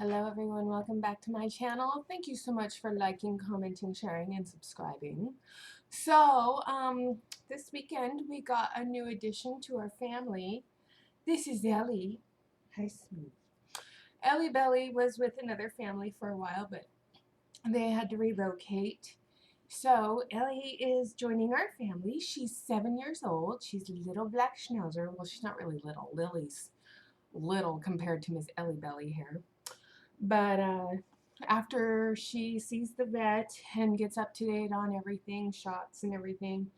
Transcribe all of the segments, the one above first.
Hello everyone, welcome back to my channel. Thank you so much for liking, commenting, sharing, and subscribing. So, this weekend we got a new addition to our family. This is Ellie. Hi, Smooth. Ellie Belly was with another family for a while, but they had to relocate. So, Ellie is joining our family. She's 7 years old. She's a little black schnauzer. Well, she's not really little. Lily's little compared to Miss Ellie Belly here. But after she sees the vet and gets up to date on everything, shots and everything,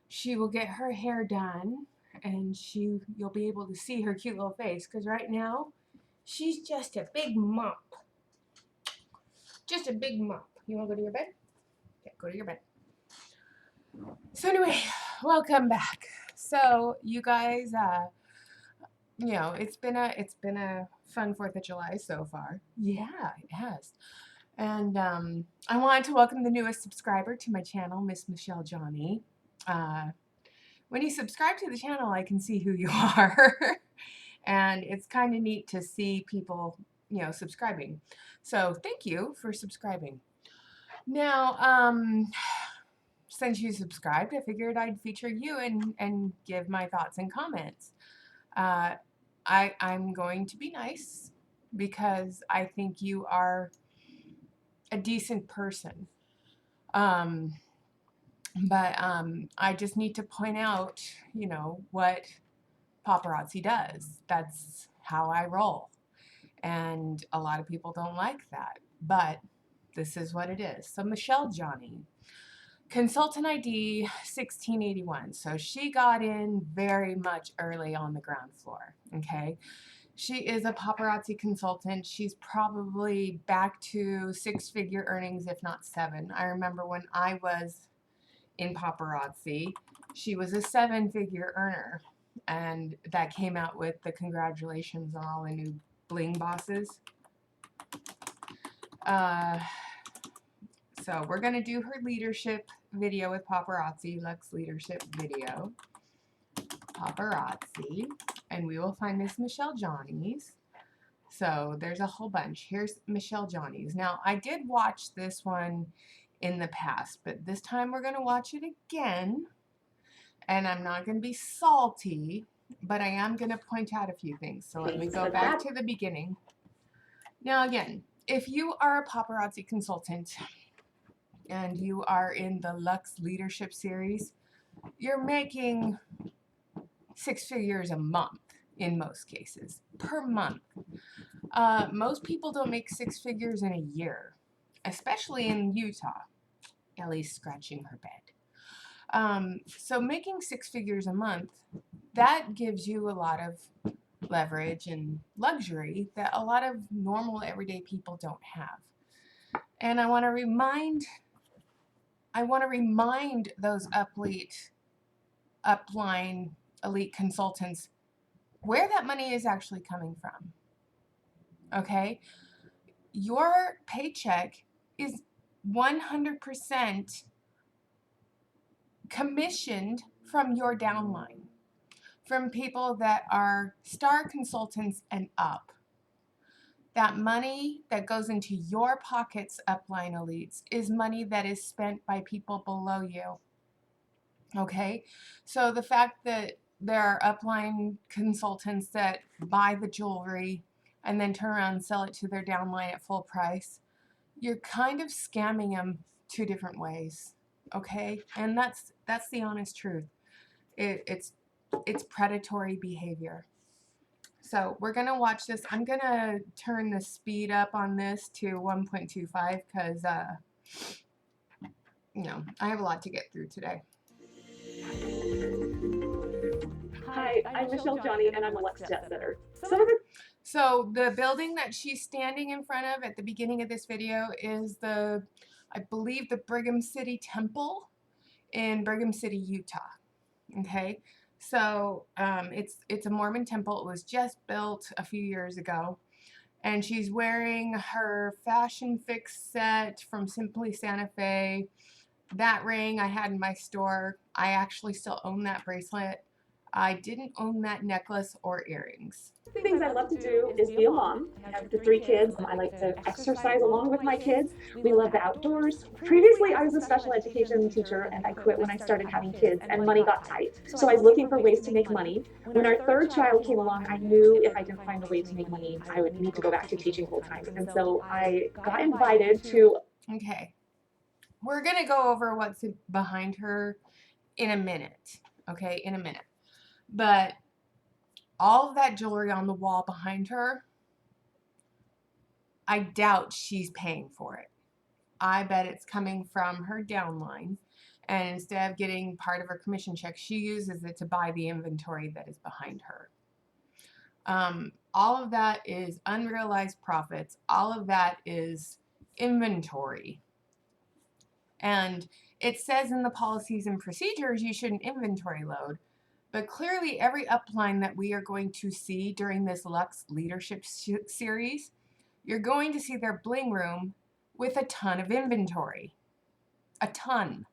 she will get her hair done and you'll be able to see her cute little face because right now she's just a big mump. Just a big mump. You want to go to your bed? Yeah, go to your bed. So anyway, welcome back. So you guys, it's been a fun 4th of July so far. Yeah, it has. And I wanted to welcome the newest subscriber to my channel, Miss Michelle Johnny. When you subscribe to the channel, I can see who you are. And it's kind of neat to see people, subscribing. So thank you for subscribing. Now, since you subscribed, I figured I'd feature you and give my thoughts and comments. I'm going to be nice because I think you are a decent person. But I just need to point out, what paparazzi does. That's how I roll. And a lot of people don't like that. But this is what it is. So Michelle Johnny, consultant ID 1681. So she got in very much early on the ground floor. Okay. She is a paparazzi consultant. She's probably back to 6-figure earnings, if not 7. I remember when I was in paparazzi, she was a 7-figure earner, and that came out with the congratulations on all the new bling bosses. So we're gonna do her leadership video with paparazzi, Lux leadership video, paparazzi, and we will find Miss Michelle Johnny's. So there's a whole bunch. Here's Michelle Johnny's. Now I did watch this one in the past, but this time we're going to watch it again, and I'm not going to be salty, but I am going to point out a few things. So let me go back to the beginning. Now again, if you are a paparazzi consultant and you are in the Lux Leadership Series, you're making 6 figures a month in most cases, per month. Most people don't make 6 figures in a year, especially in Utah. Ellie's scratching her bed. So making 6 figures a month, that gives you a lot of leverage and luxury that a lot of normal everyday people don't have. And I want to remind those upline elite consultants where that money is actually coming from. Okay? Your paycheck is 100% commissioned from your downline, from people that are star consultants and up. That money that goes into your pockets, upline elites, is money that is spent by people below you. Okay? So the fact that there are upline consultants that buy the jewelry and then turn around and sell it to their downline at full price, you're kind of scamming them 2 different ways. Okay? And that's the honest truth. It's predatory behavior. So we're going to watch this. I'm going to turn the speed up on this to 1.25 because, I have a lot to get through today. Hi, I'm Michelle Johnny, and I'm a Lux Jet Setter. So the building that she's standing in front of at the beginning of this video is I believe the Brigham City Temple in Brigham City, Utah. Okay, so it's a Mormon temple. It was just built a few years ago, and she's wearing her Fashion Fix set from Simply Santa Fe. That ring I had in my store. I actually still own that bracelet. I didn't own that necklace or earrings. Things I love to do is be a mom. I have the 3 kids. I like to exercise along with my kids. We love the outdoors. Previously, I was a special education teacher and I quit when I started having kids and money got tight. So I was looking for ways to make money. When our third child came along, I knew if I didn't find a way to make money, I would need to go back to teaching full time. And so I got invited to. Okay. We're going to go over what's behind her in a minute. Okay, in a minute. But all of that jewelry on the wall behind her, I doubt she's paying for it. I bet it's coming from her downline. And instead of getting part of her commission check, she uses it to buy the inventory that is behind her. All of that is unrealized profits. All of that is inventory. And it says in the policies and procedures you shouldn't inventory load. But clearly every upline that we are going to see during this Luxe Leadership series, you're going to see their bling room with a ton of inventory. A ton.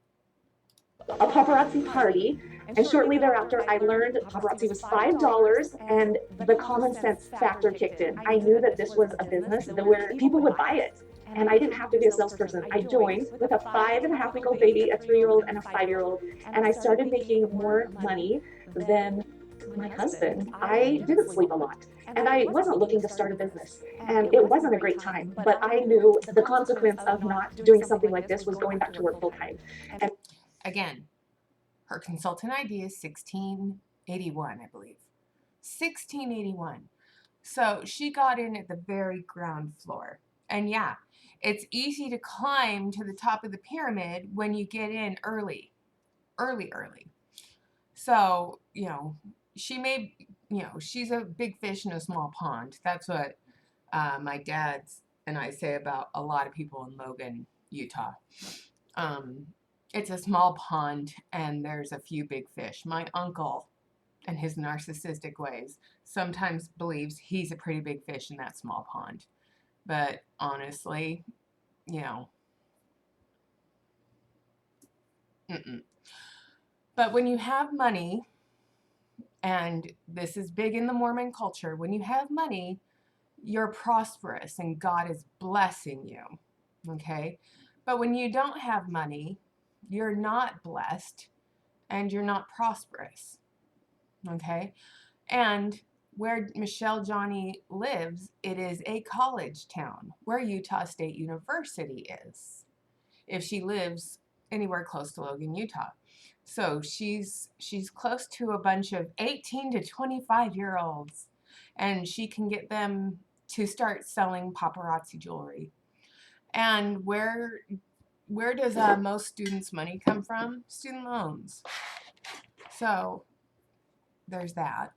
A paparazzi party, and shortly thereafter I learned paparazzi was $5, and the common sense factor kicked in. I knew that this was a business where people would buy it, and I didn't have to be a salesperson. I joined with a 5.5-week-old baby, a 3-year-old, and a 5-year-old, and I started making more money than my husband. I didn't sleep a lot, and I wasn't looking to start a business, and it wasn't a great time, but I knew the consequence of not doing something like this was going back to work full time. And again, her consultant ID is 1681, I believe. 1681. So she got in at the very ground floor. And yeah, it's easy to climb to the top of the pyramid when you get in early. Early. So, she's a big fish in a small pond. That's what my dad and I say about a lot of people in Logan, Utah. It's a small pond and there's a few big fish. My uncle, in his narcissistic ways, sometimes believes he's a pretty big fish in that small pond. But honestly, But when you have money, and this is big in the Mormon culture, when you have money, you're prosperous and God is blessing you, okay? But when you don't have money, you're not blessed and you're not prosperous, okay? And where Michelle Johnny lives, it is a college town where Utah State University is, if she lives anywhere close to Logan, Utah. So she's close to a bunch of 18 to 25-year-olds, and she can get them to start selling paparazzi jewelry. And where does most students' money come from? Student loans. So there's that.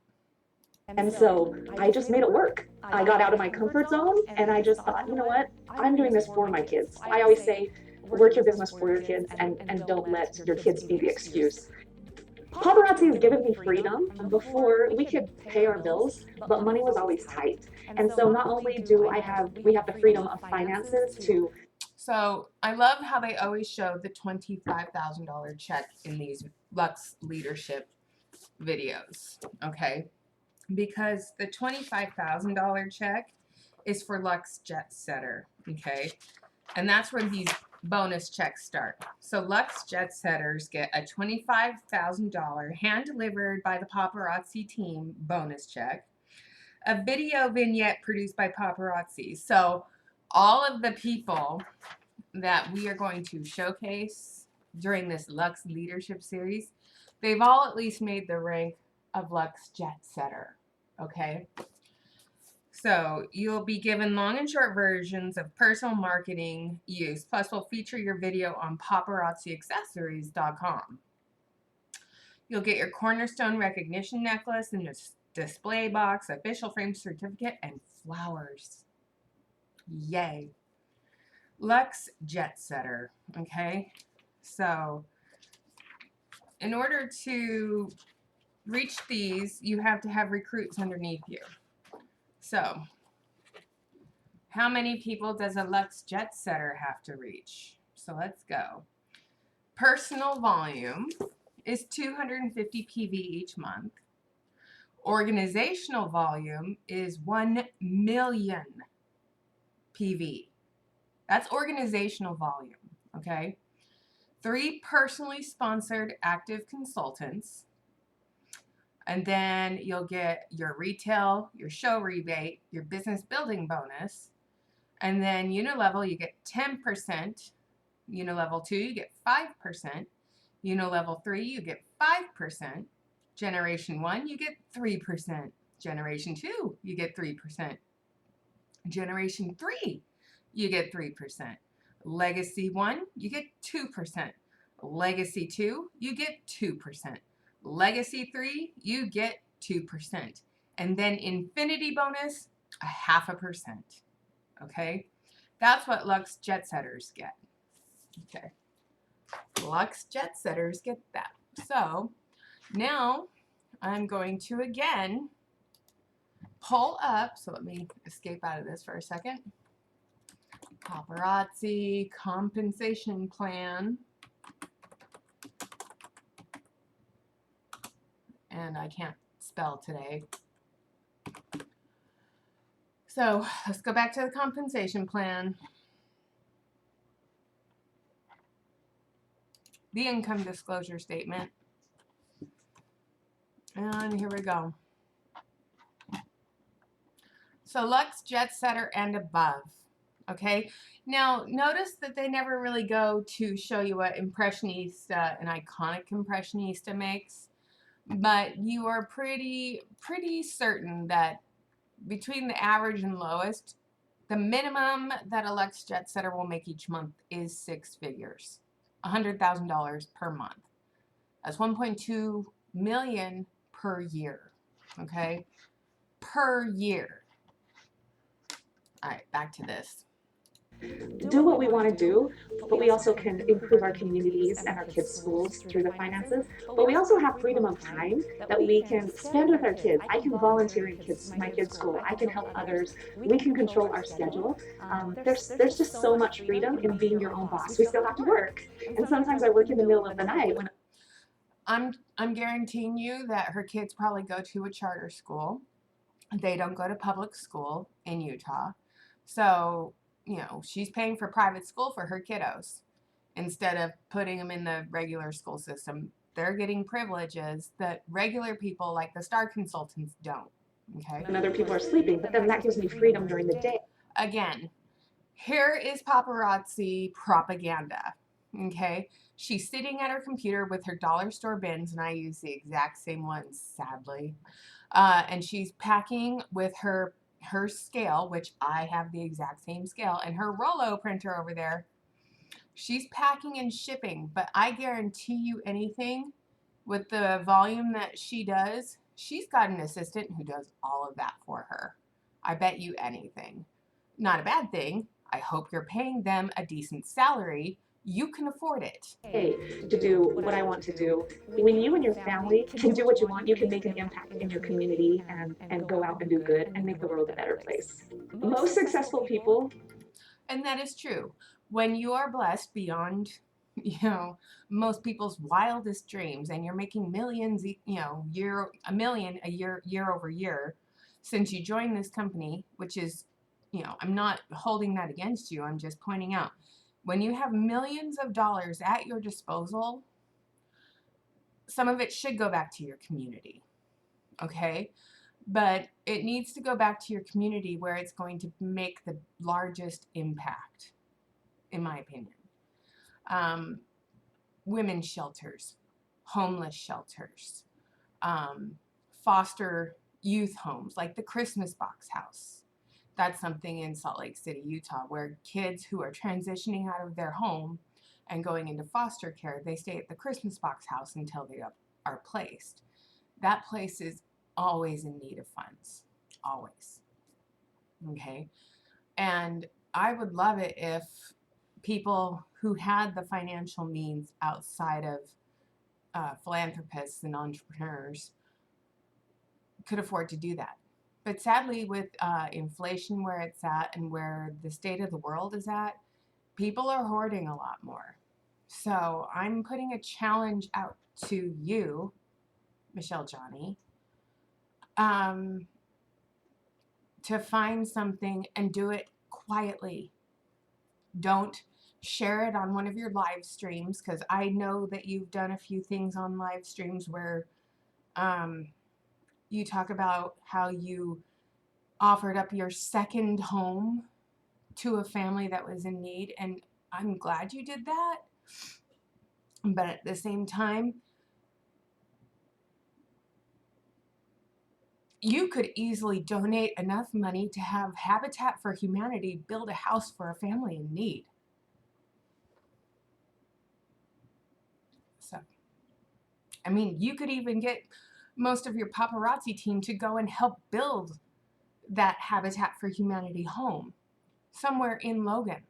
And so I just made it work. I got out of my comfort zone and I just thought, you know what? I'm doing this for my kids. I always say, work your business for your kids and don't let your kids be the excuse. Paparazzi has given me freedom. Before, we could pay our bills, but money was always tight. And so not only do we have the freedom of finances to. So I love how they always show the $25,000 check in these Luxe Leadership videos, okay? Because the $25,000 check is for Luxe Jet Setter, okay? And that's where these bonus checks start. So Luxe Jet Setters get a $25,000 hand-delivered by the paparazzi team bonus check, a video vignette produced by paparazzi. So all of the people that we are going to showcase during this Luxe Leadership series, they've all at least made the rank of Luxe Jet Setter, okay? So you'll be given long and short versions of personal marketing use, plus we'll feature your video on paparazziaccessories.com. You'll get your cornerstone recognition necklace and a display box, official frame certificate, and flowers. Yay. Luxe Jet Setter, okay? So in order to reach these, you have to have recruits underneath you. So how many people does a Luxe Jet Setter have to reach? So let's go. Personal volume is 250 PV each month. Organizational volume is 1 million PV. That's organizational volume, okay? 3 personally sponsored active consultants. And then you'll get your retail, your show rebate, your business building bonus. And then Unilevel, you get 10%. Unilevel 2, you get 5%. Unilevel 3, you get 5%. Generation 1, you get 3%. Generation 2, you get 3%. Generation 3, you get 3%. Legacy 1, you get 2%. Legacy 2, you get 2%. Legacy 3, you get 2%. And then Infinity bonus, 0.5%. Okay? That's what Lux Jet Setters get. Okay. Lux Jet Setters get that. So now I'm going to again pull up. So let me escape out of this for a second. Paparazzi compensation plan. And I can't spell today. So let's go back to the compensation plan. The income disclosure statement. And here we go. So Lux, Jet Setter, and above. Okay. Now notice that they never really go to show you what Impressionista, an iconic Impressionista makes. But you are pretty certain that between the average and lowest, the minimum that a Lux Jet Setter will make each month is 6 figures. $100,000 per month. That's 1.2 million per year. Okay? Per year. All right, back to this. Do what we want to do, but we also can improve our communities and our kids' schools through the finances. But we also have freedom of time that we can spend with our kids. I can volunteer in my kids' school. I can help others. We can control our schedule. There's just so much freedom in being your own boss. We still have to work, and sometimes I work in the middle of the night when I'm guaranteeing you that her kids probably go to a charter school. They don't go to public school in Utah. So, she's paying for private school for her kiddos instead of putting them in the regular school system. They're getting privileges that regular people like the Star Consultants don't. Okay. other people are sleeping, but then that gives me freedom during the day. Again, here is paparazzi propaganda. Okay. She's sitting at her computer with her dollar store bins, and I use the exact same ones, sadly. And she's packing with her scale, which I have the exact same scale, and her Rollo printer over there. She's packing and shipping, but I guarantee you anything, with the volume that she does, she's got an assistant who does all of that for her. I bet you anything. Not a bad thing. I hope you're paying them a decent salary. You can afford it. To do what I want to do. When you and your family can do what you want, you can make an impact in your community and go out and do good and make the world a better place. Most successful people. And that is true. When you are blessed beyond, most people's wildest dreams, and you're making millions, a million a year over year, since you joined this company, which is, I'm not holding that against you. I'm just pointing out. When you have millions of dollars at your disposal, some of it should go back to your community, okay? But it needs to go back to your community where it's going to make the largest impact, in my opinion. Women's shelters, homeless shelters, foster youth homes, like the Christmas Box House. That's something in Salt Lake City, Utah, where kids who are transitioning out of their home and going into foster care, they stay at the Christmas Box House until they are placed. That place is always in need of funds. Always. Okay? And I would love it if people who had the financial means outside of philanthropists and entrepreneurs could afford to do that. But sadly, with inflation where it's at and where the state of the world is at, people are hoarding a lot more. So I'm putting a challenge out to you, Michelle Johnny. um, to find something and do it quietly. Don't share it on one of your live streams, because I know that you've done a few things on live streams where you talk about how you offered up your second home to a family that was in need, and I'm glad you did that. But at the same time, you could easily donate enough money to have Habitat for Humanity build a house for a family in need. So, I mean, you could even get most of your paparazzi team to go and help build that Habitat for Humanity home somewhere in Logan.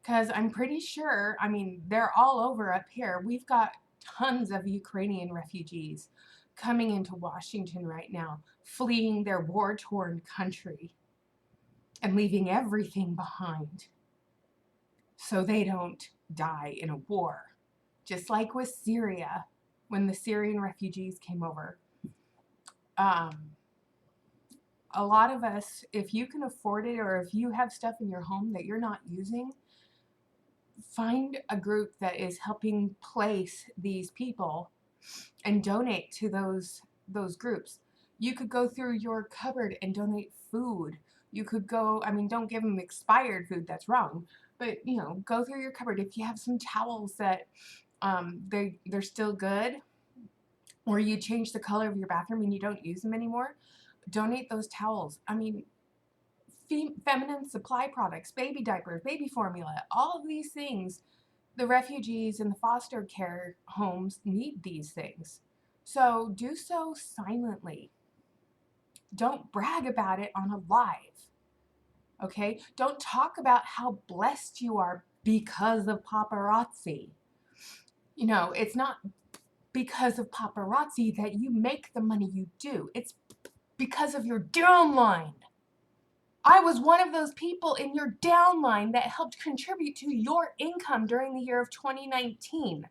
Because I'm pretty sure, I mean, they're all over up here. We've got tons of Ukrainian refugees coming into Washington right now, fleeing their war-torn country and leaving everything behind so they don't die in a war. Just like with Syria, when the Syrian refugees came over. A lot of us, if you can afford it, or if you have stuff in your home that you're not using, find a group that is helping place these people and donate to those groups. You could go through your cupboard and donate food. You could go, I mean, don't give them expired food, that's wrong, but you know, go through your cupboard. If you have some towels that they're still good, or you change the color of your bathroom and you don't use them anymore, donate those towels. I mean, feminine supply products, baby diapers, baby formula, all of these things, the refugees and the foster care homes need these things. So do so silently. Don't brag about it on a live. Okay? Don't talk about how blessed you are because of paparazzi. You know, it's not because of paparazzi that you make the money you do. It's because of your downline. I was one of those people in your downline that helped contribute to your income during the year of 2019.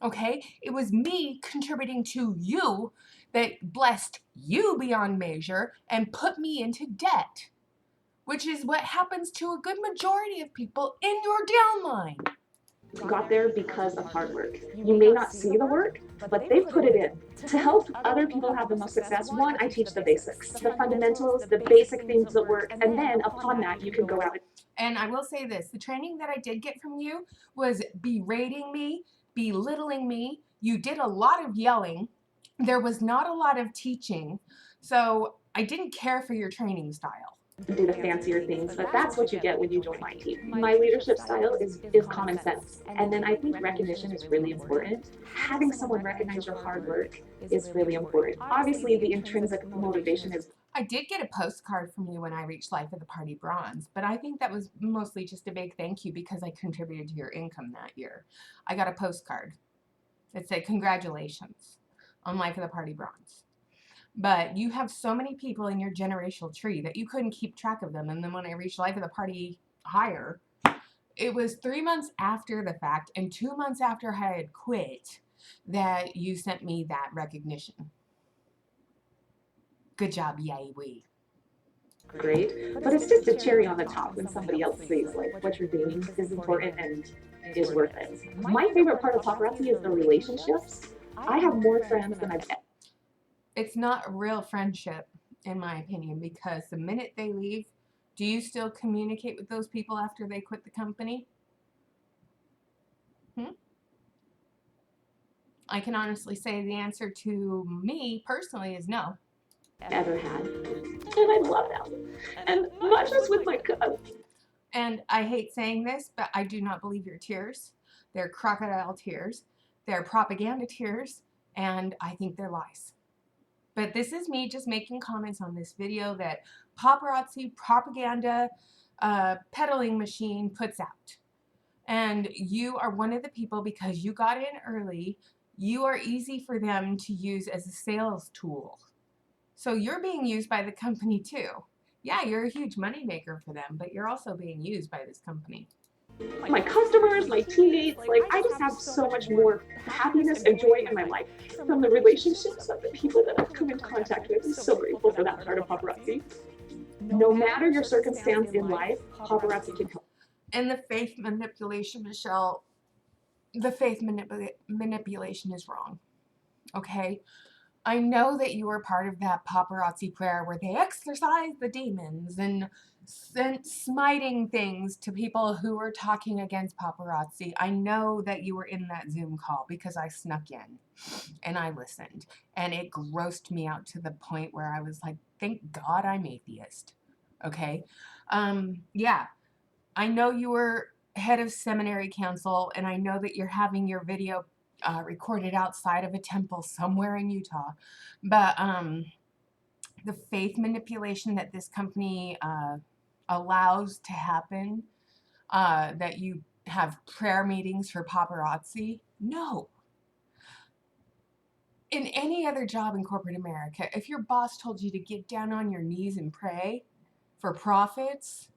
Okay? It was me contributing to you that blessed you beyond measure and put me into debt, which is what happens to a good majority of people in your downline. Got there because of hard work. You may not see the work, but they put it in. To help other people have the most success, one, I teach the basics, the fundamentals, the basic things that work, and then upon that, you can go out. And I will say this, the training that I did get from you was berating me, belittling me. You did a lot of yelling. There was not a lot of teaching. So I didn't care for your training style. Do the fancier things, but that's what you get when you join my team. My leadership style is common sense, and then I think recognition is really important. Having someone recognize your hard work is really important. Obviously, the intrinsic motivation is. I did get a postcard from you when I reached Life of the Party Bronze, but I think that was mostly just a big thank you because I contributed to your income that year. I got a postcard that said congratulations on Life of the Party Bronze. But you have so many people in your generational tree that you couldn't keep track of them. And then when I reached Life of the Party Higher, it was 3 months after the fact and 2 months after I had quit that you sent me that recognition. Good job, yay we. Great, but it's just a cherry on the top when somebody else sees like what you're doing is important and is worth it. My favorite part of paparazzi is the relationships. I have more friends than I've. It's not real friendship, in my opinion, because the minute they leave, do you still communicate with those people after they quit the company? I can honestly say the answer to me personally is no. Ever had, and I love them, and not just with my And I hate saying this, but I do not believe your tears. They're crocodile tears, they're propaganda tears, and I think they're lies. But this is me just making comments on this video that paparazzi propaganda peddling machine puts out. And you are one of the people, because you got in early, you are easy for them to use as a sales tool. So you're being used by the company too. Yeah, you're a huge moneymaker for them, but you're also being used by this company. my customers, my teammates. Like, I just have so much more happiness and joy in my life from the relationships of the people that I've come in contact with. I'm so grateful for that part of paparazzi. No matter your circumstance in life, paparazzi can help. And the faith manipulation, Michelle, the faith manipulation is wrong. Okay? I know that you were part of that paparazzi prayer where they exorcise the demons and sent smiting things to people who were talking against paparazzi. I know that you were in that Zoom call because I snuck in and I listened, and it grossed me out to the point where I was like, thank God I'm atheist. Okay? Yeah, I know you were head of seminary council, and I know that you're having your video recorded outside of a temple somewhere in Utah. But the faith manipulation that this company allows to happen, that you have prayer meetings for paparazzi, no. In any other job in corporate America, if your boss told you to get down on your knees and pray for profits,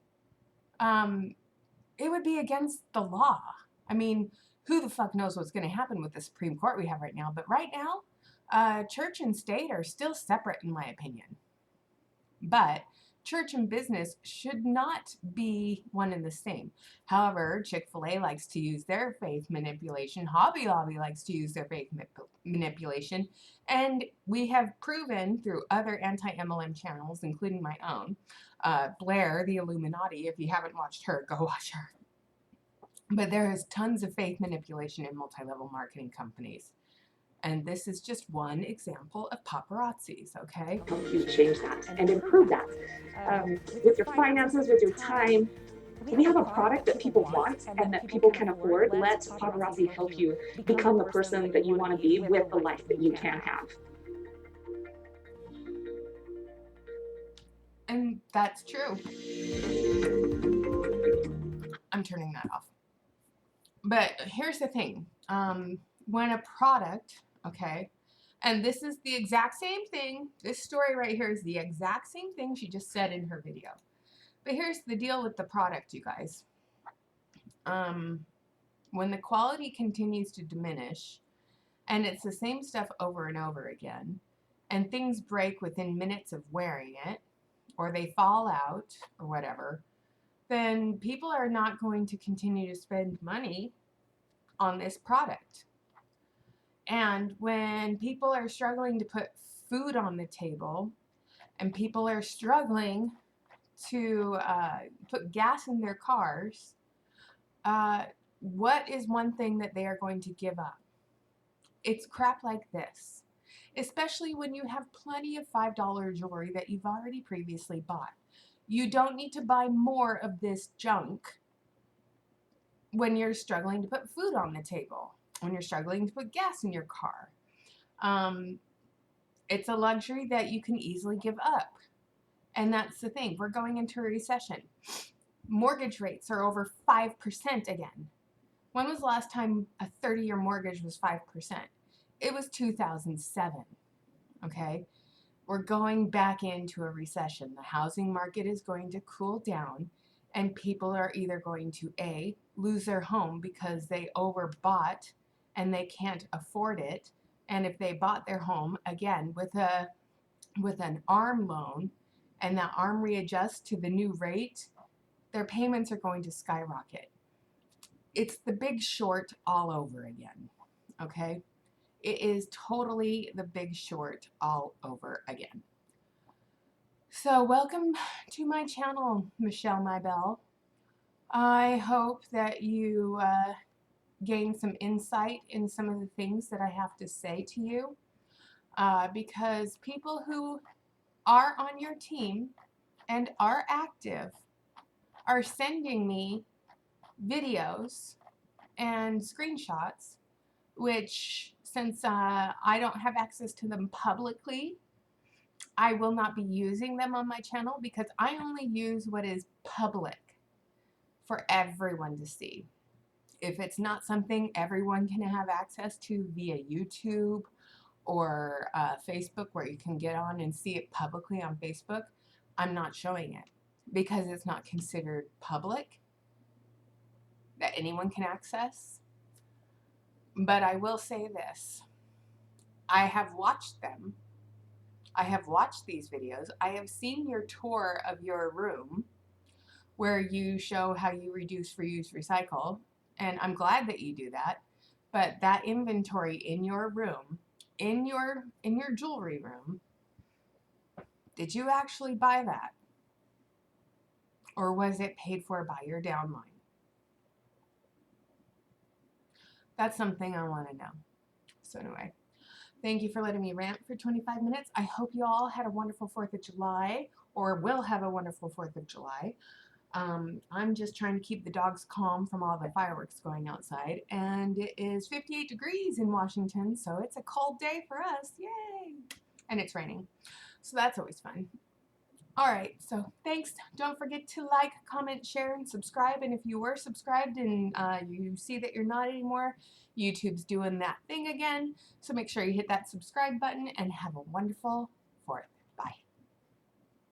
it would be against the law. I mean, who the fuck knows what's going to happen with the Supreme Court we have right now? But right now, church and state are still separate, in my opinion. But church and business should not be one and the same. However, Chick-fil-A likes to use their faith manipulation. Hobby Lobby likes to use their faith manipulation. And we have proven through other anti-MLM channels, including my own, Blair, the Illuminati. If you haven't watched her, go watch her. But there is tons of faith manipulation in multi-level marketing companies. And this is just one example of paparazzis, okay? Help you change that and improve that. With your finances, with your time, we have a product that people want and that people can afford. Let paparazzi help you become the person that you want to be with the life that you can have. And that's true. I'm turning that off. But here's the thing. When a product, okay, and this is the exact same thing. This story right here is the exact same thing she just said in her video. But here's the deal with the product, you guys. When the quality continues to diminish, and it's the same stuff over and over again, and things break within minutes of wearing it, or they fall out, or whatever, then people are not going to continue to spend money on this product. And when people are struggling to put food on the table, and people are struggling to put gas in their cars, what is one thing that they are going to give up? It's crap like this, especially when you have plenty of $5 jewelry that you've already previously bought. You don't need to buy more of this junk when you're struggling to put food on the table, when you're struggling to put gas in your car. It's a luxury that you can easily give up. And that's the thing. We're going into a recession. Mortgage rates are over 5% again. When was the last time a 30-year mortgage was 5%? It was 2007. Okay? We're going back into a recession. The housing market is going to cool down, and people are either going to A, lose their home because they overbought and they can't afford it. And if they bought their home, again, with an ARM loan, and that ARM readjusts to the new rate, their payments are going to skyrocket. It's the Big Short all over again, okay? It is totally the Big Short all over again. So welcome to my channel, Michelle Mybelle. I hope that you gain some insight in some of the things that I have to say to you, because people who are on your team and are active are sending me videos and screenshots, which, since I don't have access to them publicly, I will not be using them on my channel, because I only use what is public for everyone to see. If it's not something everyone can have access to via YouTube or Facebook, where you can get on and see it publicly on Facebook, I'm not showing it because it's not considered public. that anyone can access. But I will say this. I have watched them. I have watched these videos. I have seen your tour of your room where you show how you reduce, reuse, recycle. And I'm glad that you do that. But that inventory in your room, in your jewelry room, did you actually buy that? Or was it paid for by your downline? That's something I want to know. So anyway, thank you for letting me rant for 25 minutes. I hope you all had a wonderful 4th of July, or will have a wonderful 4th of July. I'm just trying to keep the dogs calm from all the fireworks going outside. And it is 58 degrees in Washington, so it's a cold day for us. Yay! And it's raining. So that's always fun. All right, so thanks. Don't forget to like, comment, share, and subscribe. And if you were subscribed and you see that you're not anymore, YouTube's doing that thing again. So make sure you hit that subscribe button and have a wonderful 4th.